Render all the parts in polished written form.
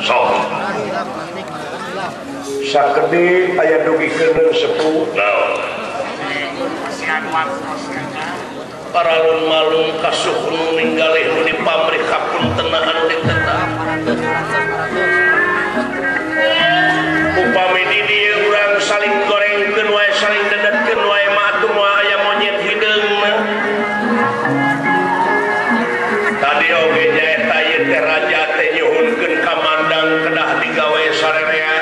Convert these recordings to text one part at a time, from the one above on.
sok sakedi aya dugikeun sepuh naon paralun malung kasuh nu ninggalih nu dipamrih kapuntenna anu ditetap upami di dieu urang saling gorengkeun wae saling dedetkeun wae matur wae aya monyet hideungna tadi oge nyaeta ieu teh raja teh nyuhunkeun kamandang kedah digawe sarerea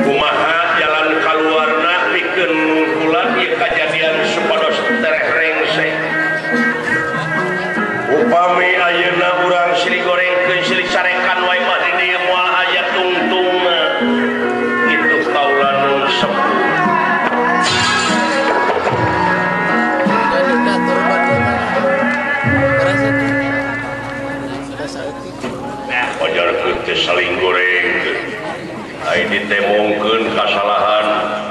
kumaha jalan kaluarna pikeun ngungkulan ieu kajadian supados tereh rengse upami ayeuna urang silih gorengkeun silih sarekan wae mah di dieu moal aya tungtungna itu kaula nun sepuh ojarkeun teh saling gorengkeun ai ditemongkeun kasalahan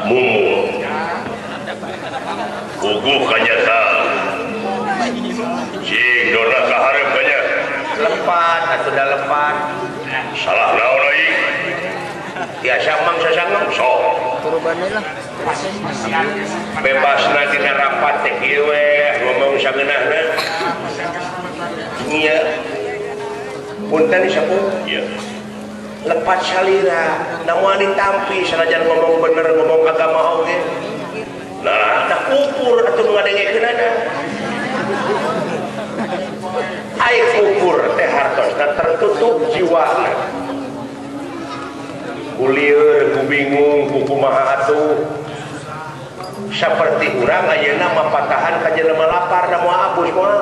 mumul guguh kanyata cing dona kaharep kanya lepat atuh da lepat salah naon euy tiasa mang sasangem sok kurbanna lah bebasna dina rapat teh kieu we ngomong sangeunahna nya punten sapu ieu lepat salira namun ditampi sanajan ngomong bener ngomong agama oge nah dah kupur atuh ngadengekeunana ai kupur teh hartosna tertutup jiwana kulieur ku bingung ku kumaha atuh saperti urang ayeuna mapatahan ka jelema lapar da moal abus moal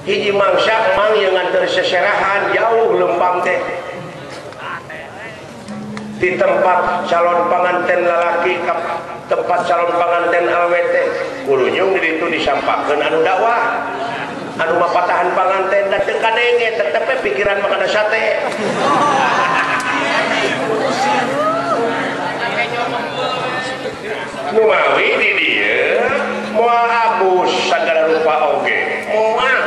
hiji mangsa mang yang nganter seserahan jauh lempang teh di tempat calon pengantin lalaki ke tempat calon pengantin awet teh kulunyung di ditu disampakeun anu dakwah anu mapatahan pengantin da teu kadenge tetep pikiran mah kada sate nu mawi di dieu moal abus sagala rupa oge moal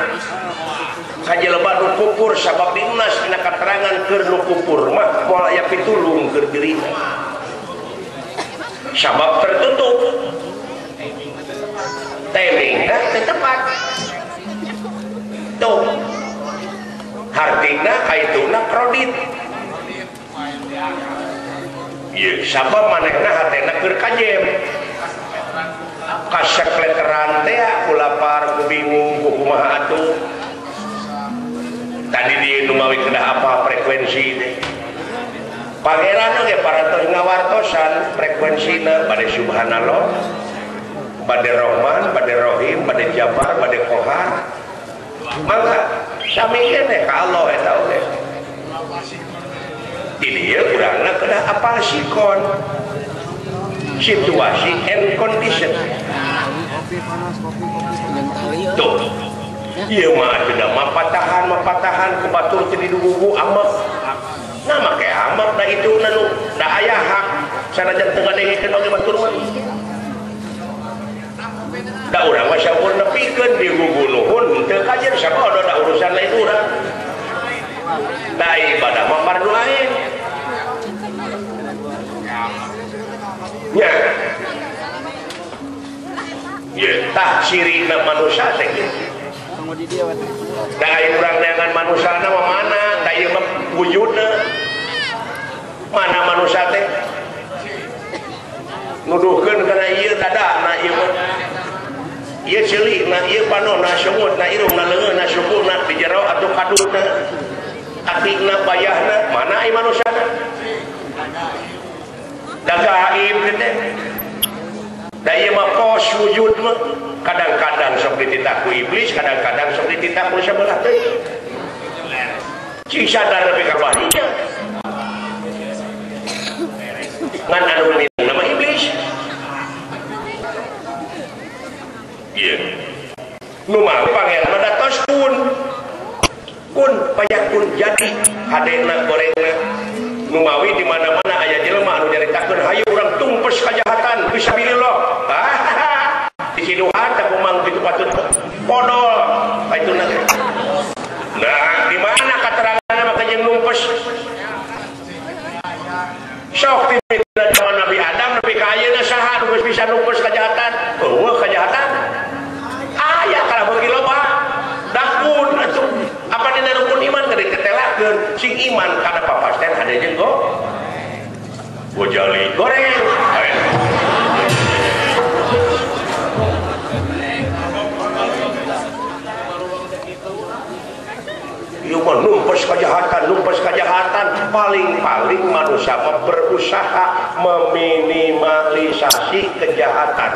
kajeleba nu kupur sabab diunas dina katerangan keur nu kupur mah moal aya pitulung keur dirina sabab tertutup timingna teu tepat tuh hartina kaituna kredit ieu sabab manehna hatena keur kajem kasekleteran teh ku lapar ku bingung ku kumaha atuh tadi di numawi kedah apa frekuensi teh pangeran oge parantos ngawartosan frekuensina bade subhanallah bade rahman bade rahim bade jabar bade qahar mangga sami keneh ka Allah eta oge di dieu urangna kedah apal sikon situasi and condition tuh iya mah tidak mapatahan kebatur jadi dugugu amak nah make amak da itu nanu da aya hak sanajan teu ngadengikeun oge batur mah da urang mah sampun nepikeun di gugu nuhun teu kajen sakodo da urusan lain urang da ibadah mah fardu ain nya ye tah cirina manusia teh da aya urang dengan manusana mah mana da ieu mah wujudna mana manusia teh nuduhkeun kana ieu dadana ieu mah ieu ceulihna ieu panonna sumutna irungna leungeunna sukulna di jero atuh kadutna atikna bayahna mana ai manusana da gaib teh da ieu mah pos wujud mah kadang-kadang sok dititah ku iblis kadang-kadang sok dititah ku sabelah teh cing sadar lebih kabahnya ngan anu nama iblis iya nu mah pangeran datos kun payakun jadi hadena gorengna nu mawi di mana-mana aya jelema anu nyaritakeun hayu urang tumpes kajahatan fisabilillah disiduhan tak umang gitu patut podol itu nah di mana yang numpes sok timina zaman Nabi Adam Nabi kaya saha nu bisa numpes kejahatan kejahatan aya kalau bagi loba dakun atuh apa dina rukun iman keur ditetelakeun sing iman kana papasten hade jeung gojali goreng ieu mah numpes kejahatan paling-paling manusia berusaha meminimalisasi kejahatan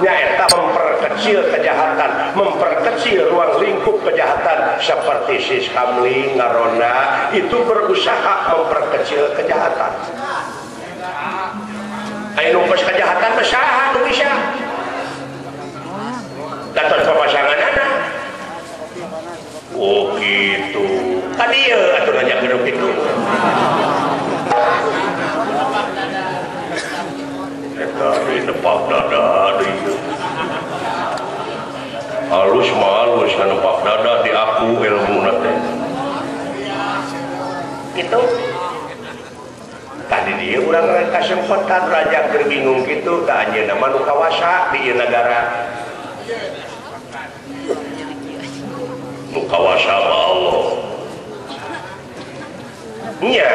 nyaeta memperkecil kejahatan, memperkecil ruang lingkup kejahatan seperti Sis Kamling, Ngaronda itu berusaha memperkecil kejahatan. Ayo numpes kejahatan besaha tuh bisa datang pasangan anak oh gitu tadi ya atau nanya ke gitu dari nepak dada halus malus kan nepak dada di aku ilmu nanti itu tadi dia ulang kesempatan raja berbingung gitu tak aja nama nu kawasa di negara nu kawasa sama Allah nya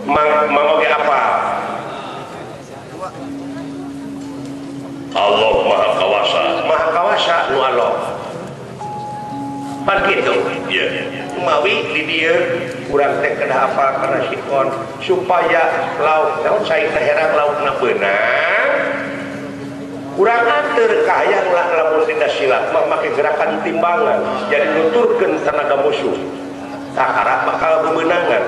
mau apa Allah maha kawasa nu Allah pan gitu ya mawi di dia kurang teh kedah apa karena sikon supaya lauk naon cai herang laukna beunang kurang atur kahayang lamun tidak silat mah make gerakan timbangan jadi nuturkeun tenaga musuh takara bakal beunangan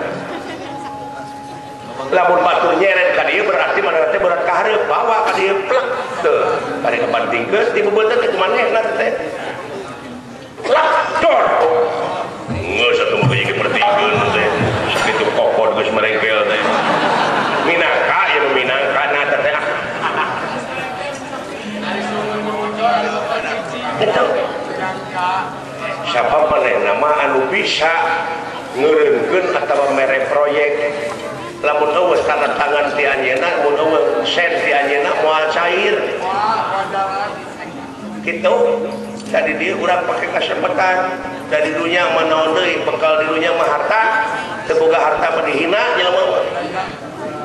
lamun batur nyeret ka dieu berarti mana teh berat ka hareup bawa ka dieu plek teu bari kebantingkeun ti beubeuteuh teh kumanehna teh plek dor geus atuh mah jadi pertingkeun teh sakitu kokod geus merengkel teh minangka ieu minangka na teh itu siapa maneh nama anu bisa ngeureunkeun atawa mere proyek lamun eueuh tanda tangan ti anjeunna mun eueuh sen ti anjeunna moal cair kitu tadi dia urang pake kesempatan dari dunia manaon deui bekal di dunia mah harta teu boga harta mah dihina jelema mah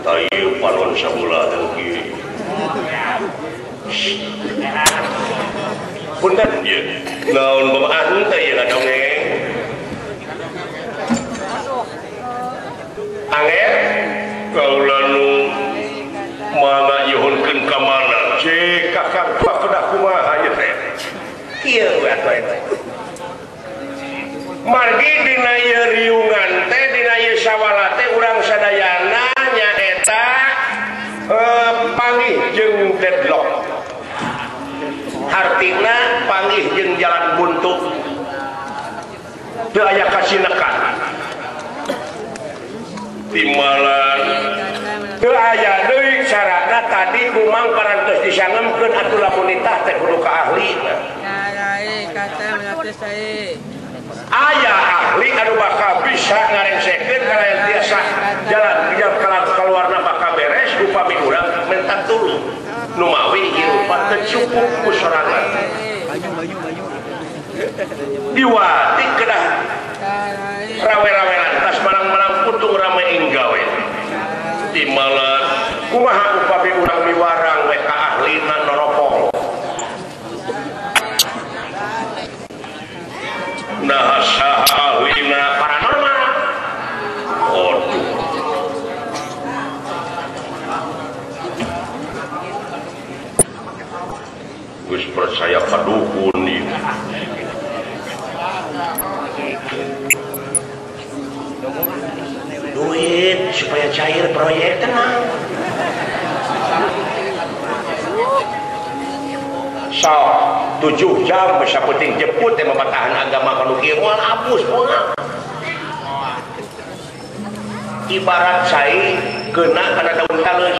tayeu palon sabulah teu kieu punten ieu naon beumaan teh ieu dongeng angger kaula nu mana yuhunkeun ka mana cek kakang kedah kumaha ieu teh kieu we atuh margi dina ieu riungan teh dina ieu sawala teh urang sadayana nyaeta panggih jeung deadlock artina panggih jeung jalan buntu teu aya kasinekan timbalan teu aya deui syaratna tadi kumang parantos disangemkeun atuh lamun nitah teh kudu ka ahlina aya ahli anu bakal bisa ngarensekeun kana yang tiasa jalan keluarna bakal beres upami urang minta tulung nu mawi hirupan teu cukup ku sorangan diwati kedah rawe-rawe lantas marang-marang putung rame inggawe timbalan kumaha upami urang miwarang we ka ahlina noropol nah saha ahlina paranormal aduh geus percaya ka dukun ieu duit supaya cair proyek tenang so 7 jam bisa penting jemput yang membatahan agama kalau kieuan abus moal ibarat saya kena karena daun talus